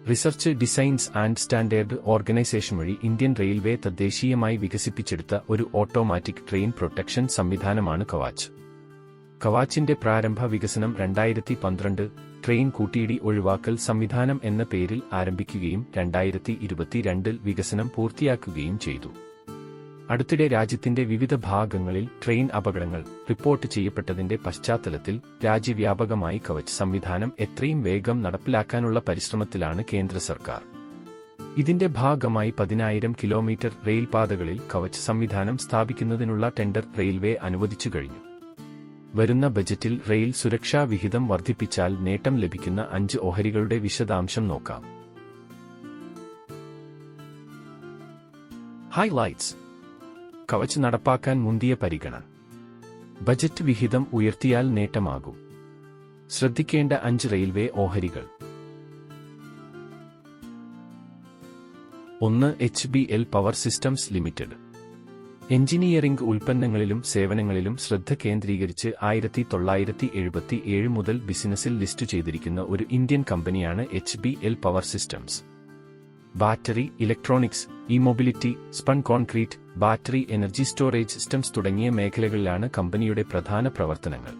Research designs and standard organisation വഴി Indian railway തദ്ദേശീയമായി വികസിപ്പിച്ചെടുത്ത ഒരു ഓട്ടോമാറ്റിക് ട്രെയിൻ പ്രൊട്ടക്ഷൻ സംവിധാനമാണ് കവാച്ച്. കവാച്ചിന്റെ പ്രാരംഭ വികസനം 2012 ട്രെയിൻ കൂട്ടിയിടി ഒഴിവാക്കൽ സംവിധാനം എന്ന പേരിൽ ആരംഭിക്കുകയും 2022 വികസനം പൂർത്തിയാക്കുകയും ചെയ്തു. അടുത്തിടെ രാജ്യത്തിന്റെ വിവിധ ഭാഗങ്ങളിൽ ട്രെയിൻ അപകടങ്ങൾ റിപ്പോർട്ട് ചെയ്യപ്പെട്ടതിന്റെ പശ്ചാത്തലത്തിൽ രാജ്യവ്യാപകമായി കവച് സംവിധാനം എത്രയും വേഗം നടപ്പിലാക്കാനുള്ള പരിശ്രമത്തിലാണ് കേന്ദ്ര സർക്കാർ. ഇതിന്റെ ഭാഗമായി 10,000 കിലോമീറ്റർ റെയിൽപാതകളിൽ കവച് സംവിധാനം സ്ഥാപിക്കുന്നതിനുള്ള ടെൻഡർ റെയിൽവേ അനുവദിച്ചു കഴിഞ്ഞു. വരുന്ന ബജറ്റിൽ റെയിൽ സുരക്ഷാ വിഹിതം വർദ്ധിപ്പിച്ചാൽ നേട്ടം ലഭിക്കുന്ന 5 ഓഹരികളുടെ വിശദാംശം നോക്കാം. ഹൈലൈറ്റ്സ്. കവച് നടപ്പാക്കാൻ മുന്തിയ പരിഗണന. ബജറ്റ് വിഹിതം ഉയർത്തിയാൽ നേട്ടമാകും. ശ്രദ്ധിക്കേണ്ട 5 റെയിൽവേ ഓഹരികൾ. 1. HBL power systems limited. Engineering ഉൽപ്പന്നങ്ങളിലും സേവനങ്ങളിലും ശ്രദ്ധ കേന്ദ്രീകരിച്ച് 1977 മുതൽ ബിസിനസ്സിൽ ലിസ്റ്റ് ചെയ്തിരിക്കുന്ന ഒരു ഇന്ത്യൻ കമ്പനിയാണ് HBL power systems. Battery, electronics, E-mobility, spun concrete, battery energy storage systems തുടങ്ങിയ മേഖലകളിലാണ് കമ്പനിയുടെ പ്രധാന പ്രവർത്തനങ്ങൾ.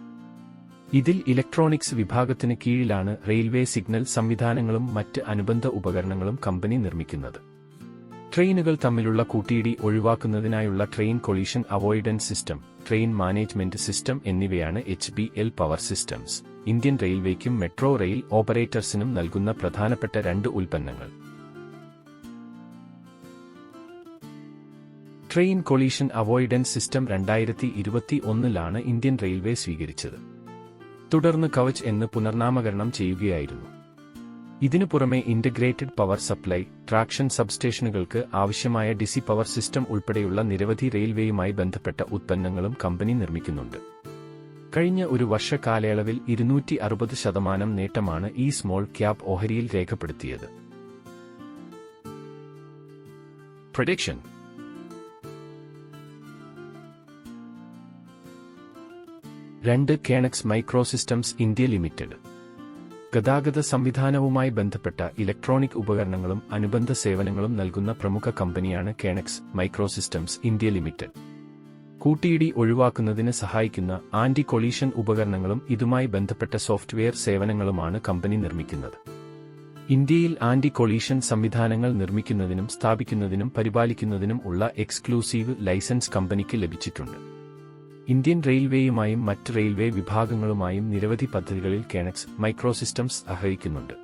ഇതിൽ ഇലക്ട്രോണിക്സ് വിഭാഗത്തിന് കീഴിലാണ് റെയിൽവേ സിഗ്നൽ സംവിധാനങ്ങളും മറ്റ് അനുബന്ധ ഉപകരണങ്ങളും കമ്പനി നിർമ്മിക്കുന്നത്. ട്രെയിനുകൾ തമ്മിലുള്ള കൂട്ടിയിടി ഒഴിവാക്കുന്നതിനായുള്ള train collision avoidance system, train management system എന്നിവയാണ് HBL പവർ സിസ്റ്റംസ് ഇന്ത്യൻ റെയിൽവേക്കും മെട്രോ റെയിൽ ഓപ്പറേറ്റേഴ്സിനും നൽകുന്ന പ്രധാനപ്പെട്ട 2 ഉൽപ്പന്നങ്ങൾ. Train collision avoidance system 2021 Indian railway സ്വീകരിച്ചത്. തുടർന്ന് കവച് എന്ന് പുനർനാമകരണം ചെയ്യുകയായിരുന്നു. ഇതിനു പുറമെ ഇന്റഗ്രേറ്റഡ് പവർ സപ്ലൈ, ട്രാക്ഷൻ സബ്സ്റ്റേഷനുകൾക്ക് ആവശ്യമായ DC പവർ സിസ്റ്റം ഉൾപ്പെടെയുള്ള നിരവധി റെയിൽവേയുമായി ബന്ധപ്പെട്ട ഉത്പന്നങ്ങളും കമ്പനി നിർമ്മിക്കുന്നുണ്ട്. കഴിഞ്ഞ ഒരു വർഷ കാലയളവിൽ 260% നേട്ടമാണ് ഈ സ്മോൾ ക്യാപ് ഓഹരിയിൽ രേഖപ്പെടുത്തിയത്. Prediction. Kernex microsystems India limited. ഗതാഗത സംവിധാനവുമായി ബന്ധപ്പെട്ട ഇലക്ട്രോണിക് ഉപകരണങ്ങളും അനുബന്ധ സേവനങ്ങളും നൽകുന്ന പ്രമുഖ കമ്പനിയാണ് കേണക്സ് മൈക്രോസിസ്റ്റംസ് ഇന്ത്യ ലിമിറ്റഡ്. കൂട്ടിയിടി ഒഴിവാക്കുന്നതിന് സഹായിക്കുന്ന ആന്റി കൊളീഷൻ ഉപകരണങ്ങളും ഇതുമായി ബന്ധപ്പെട്ട സോഫ്റ്റ്വെയർ സേവനങ്ങളുമാണ് കമ്പനി നിർമ്മിക്കുന്നത്. ഇന്ത്യയിൽ ആന്റി കൊളീഷൻ സംവിധാനങ്ങൾ നിർമ്മിക്കുന്നതിനും സ്ഥാപിക്കുന്നതിനും പരിപാലിക്കുന്നതിനും ഉള്ള എക്സ്ക്ലൂസീവ് ലൈസൻസ് കമ്പനിക്ക് ലഭിച്ചിട്ടുണ്ട്. ഇന്ത്യൻ റെയിൽവേയുമായും മറ്റ് റെയിൽവേ വിഭാഗങ്ങളുമായും നിരവധി പദ്ധതികളിൽ കേണക്സ് മൈക്രോസിസ്റ്റംസ് സഹകരിക്കുന്നുണ്ട്.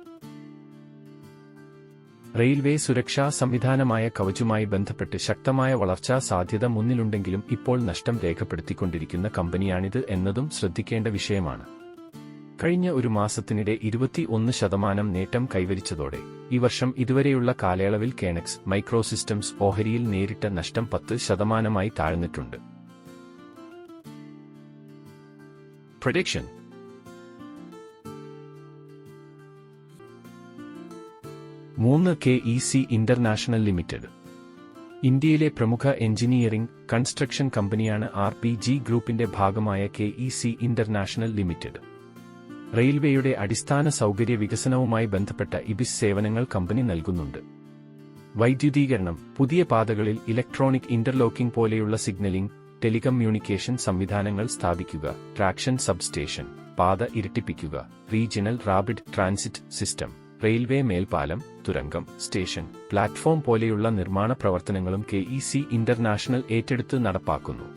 റെയിൽവേ സുരക്ഷാ സംവിധാനമായ കവചുമായി ബന്ധപ്പെട്ട് ശക്തമായ വളർച്ചാ സാധ്യത മുന്നിലുണ്ടെങ്കിലും ഇപ്പോൾ നഷ്ടം രേഖപ്പെടുത്തിക്കൊണ്ടിരിക്കുന്ന കമ്പനിയാണിത് എന്നതും ശ്രദ്ധിക്കേണ്ട വിഷയമാണ്. കഴിഞ്ഞ ഒരു മാസത്തിനിടെ 21% നേട്ടം കൈവരിച്ചതോടെ ഈ വർഷം ഇതുവരെയുള്ള കാലയളവിൽ കേണക്സ് മൈക്രോസിസ്റ്റംസ് ഓഹരിയിൽ നേരിട്ട നഷ്ടം 10% താഴ്ന്നിട്ടുണ്ട്. പ്രഡിക്ഷൻ. KEC international limited. ഇന്ത്യയിലെ പ്രമുഖ എഞ്ചിനീയറിംഗ് കൺസ്ട്രക്ഷൻ കമ്പനിയാണ് RPG ഗ്രൂപ്പിന്റെ ഭാഗമായ KEC ഇന്റർനാഷണൽ ലിമിറ്റഡ്. റെയിൽവേയുടെ അടിസ്ഥാന സൗകര്യ വികസനവുമായി ബന്ധപ്പെട്ട IBIS സേവനങ്ങൾ കമ്പനി നൽകുന്നുണ്ട്. വൈദ്യുതീകരണം, പുതിയ പാതകളിൽ ഇലക്ട്രോണിക് ഇന്റർലോക്കിംഗ് പോലെയുള്ള സിഗ്നലിംഗ്, ടെലികമ്മ്യൂണിക്കേഷൻ സംവിധാനങ്ങൾ സ്ഥാപിക്കുക, ട്രാക്ഷൻ സബ്സ്റ്റേഷൻ, പാത ഇരട്ടിപ്പിക്കുക, regional rapid transit system, railway മേൽപ്പാലം, തുരങ്കം, സ്റ്റേഷൻ, പ്ലാറ്റ്ഫോം പോലെയുള്ള നിർമ്മാണ പ്രവർത്തനങ്ങളും KEC ഇന്റർനാഷണൽ ഏറ്റെടുത്ത് നടപ്പാക്കുന്നു.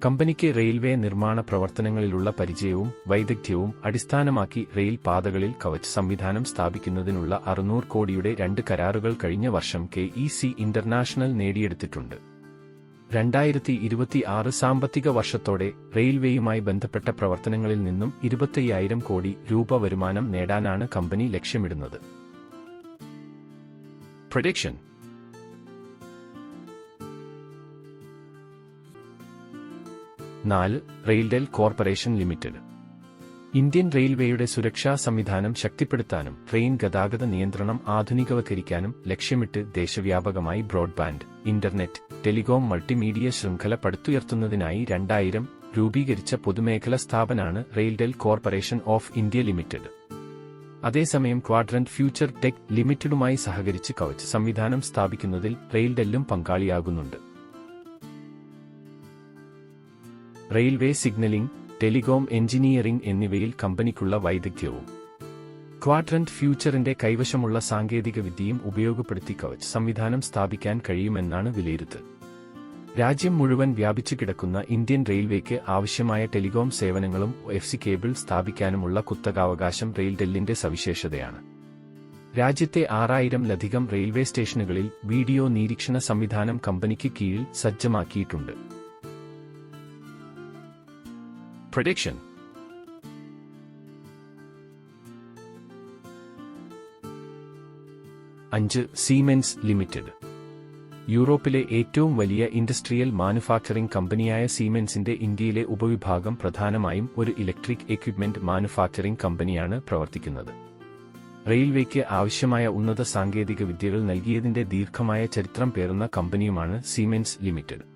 കമ്പനിക്ക് റെയിൽവേ നിർമ്മാണ പ്രവർത്തനങ്ങളിലുള്ള പരിചയവും വൈദഗ്ധ്യവും അടിസ്ഥാനമാക്കി റെയിൽ പാതകളിൽ കവച് സംവിധാനം സ്ഥാപിക്കുന്നതിനുള്ള 600 കോടിയുടെ 2 കരാറുകൾ കഴിഞ്ഞ വർഷം KEC ഇന്റർനാഷണൽ നേടിയെടുത്തിട്ടുണ്ട്. 2026 സാമ്പത്തിക വർഷത്തോടെ റെയിൽവേയുമായി ബന്ധപ്പെട്ട പ്രവർത്തനങ്ങളിൽ നിന്നും 25,000 കോടി രൂപ വരുമാനം നേടാനാണ് കമ്പനി ലക്ഷ്യമിടുന്നത്. Prediction. RailTel corporation limited. Indian റെയിൽവേയുടെ സുരക്ഷാ സംവിധാനം ശക്തിപ്പെടുത്താനും ട്രെയിൻ ഗതാഗത നിയന്ത്രണം ആധുനികവൽക്കരിക്കാനും ലക്ഷ്യമിട്ട് ദേശവ്യാപകമായി ബ്രോഡ്ബാൻഡ്, ഇന്റർനെറ്റ്, ടെലികോം മൾട്ടിമീഡിയ ശൃംഖല പടുത്തുയർത്തുന്നതിനായി 2000 രൂപീകരിച്ച പൊതുമേഖലാ സ്ഥാപനമാണ് RailTel corporation of India limited. അതേസമയം ക്വാഡ്രന്റ് ഫ്യൂച്ചർ ടെക് ലിമിറ്റഡുമായി സഹകരിച്ച് കവച് സംവിധാനം സ്ഥാപിക്കുന്നതിൽ റെയിൽടെല്ലും പങ്കാളിയാകുന്നുണ്ട്. റെയിൽവേ സിഗ്നലിംഗ്, ടെലികോം എഞ്ചിനീയറിംഗ് എന്നിവയിൽ കമ്പനിക്കുള്ള വൈദഗ്ധ്യവും ക്വാഡ്രന്റ് ഫ്യൂച്ചറിന്റെ കൈവശമുള്ള സാങ്കേതികവിദ്യയും ഉപയോഗപ്പെടുത്തി കവച് സംവിധാനം സ്ഥാപിക്കാൻ കഴിയുമെന്നാണ് വിലയിരുത്തൽ. രാജ്യം മുഴുവൻ വ്യാപിച്ചു കിടക്കുന്ന ഇന്ത്യൻ റെയിൽവേക്ക് ആവശ്യമായ ടെലികോം സേവനങ്ങളും എഫ്സി കേബിൾ സ്ഥാപിക്കാനുമുള്ള കുത്തകാവകാശം റെയിൽടെല്ലിന്റെ സവിശേഷതയാണ്. രാജ്യത്തെ 6000-ലധികം റെയിൽവേ സ്റ്റേഷനുകളിൽ വീഡിയോ നിരീക്ഷണ സംവിധാനം കമ്പനിക്ക് കീഴിൽ സജ്ജമാക്കിയിട്ടുണ്ട്. Prediction. Siemens limited. യൂറോപ്പിലെ ഏറ്റവും വലിയ ഇൻഡസ്ട്രിയൽ മാനുഫാക്ചറിംഗ് കമ്പനിയായ സീമെൻസിന്റെ ഇന്ത്യയിലെ ഉപവിഭാഗം പ്രധാനമായും ഒരു ഇലക്ട്രിക് എക്വിപ്മെന്റ് മാനുഫാക്ചറിംഗ് കമ്പനിയാണ് പ്രവർത്തിക്കുന്നത്. റെയിൽവേക്ക് ആവശ്യമായ ഉന്നത സാങ്കേതിക വിദ്യകൾ നൽകിയതിന്റെ ദീർഘമായ ചരിത്രം പേറുന്ന കമ്പനിയുമാണ് സീമെൻസ് ലിമിറ്റഡ്.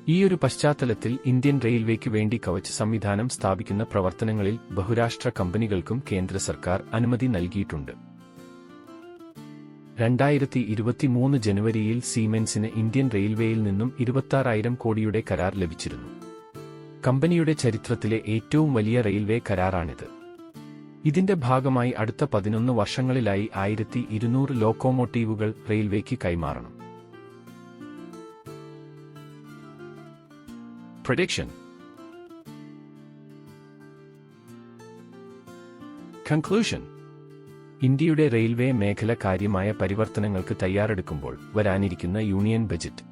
ഈയൊരു പശ്ചാത്തലത്തിൽ ഇന്ത്യൻ റെയിൽവേക്ക് വേണ്ടി കവച് സംവിധാനം സ്ഥാപിക്കുന്ന പ്രവർത്തനങ്ങളിൽ ബഹുരാഷ്ട്ര കമ്പനികൾക്കും കേന്ദ്ര സർക്കാർ അനുമതി നൽകിയിട്ടുണ്ട്. 2023 ജനുവരിയിൽ സീമെൻസിന് ഇന്ത്യൻ റെയിൽവേയിൽ നിന്നും 26,000 കോടിയുടെ കരാർ ലഭിച്ചിരുന്നു. കമ്പനിയുടെ ചരിത്രത്തിലെ ഏറ്റവും വലിയ റെയിൽവേ കരാറാണിത്. ഇതിന്റെ ഭാഗമായി അടുത്ത 11 വർഷങ്ങളിലായി 1200 ലോക്കോമോട്ടീവുകൾ റെയിൽവേക്ക് കൈമാറണം. Prediction. Conclusion. ഇന്ത്യയുടെ റെയിൽവേ മേഖല കാര്യമായ പരിവർത്തനങ്ങൾക്ക് തയ്യാറെടുക്കുമ്പോൾ വരാനിരിക്കുന്ന യൂണിയൻ ബജറ്റ്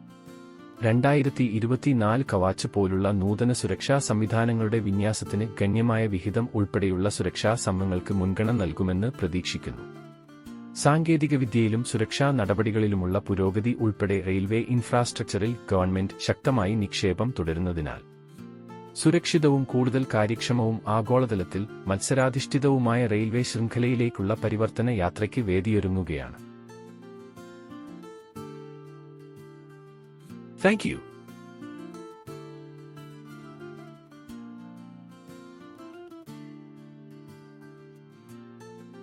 2024 കവാച്ച് പോലുള്ള നൂതന സുരക്ഷാ സംവിധാനങ്ങളുടെ വിന്യാസത്തിന് ഗണ്യമായ വിഹിതം ഉൾപ്പെടെയുള്ള സുരക്ഷാ ശ്രമങ്ങൾക്ക് മുൻഗണന നൽകുമെന്ന് പ്രതീക്ഷിക്കുന്നു. സാങ്കേതികവിദ്യയിലും സുരക്ഷാ നടപടികളിലുമുള്ള പുരോഗതി ഉൾപ്പെടെ റെയിൽവേ ഇൻഫ്രാസ്ട്രക്ചറിൽ ഗവൺമെന്റ് ശക്തമായി നിക്ഷേപം തുടരുന്നതിനാൽ സുരക്ഷിതവും കൂടുതൽ കാര്യക്ഷമവും ആഗോളതലത്തിൽ മത്സരാധിഷ്ഠിതവുമായ റെയിൽവേ ശൃംഖലയിലേക്കുള്ള പരിവർത്തന യാത്രയ്ക്ക് വേദിയൊരുങ്ങുകയാണ്. Thank you.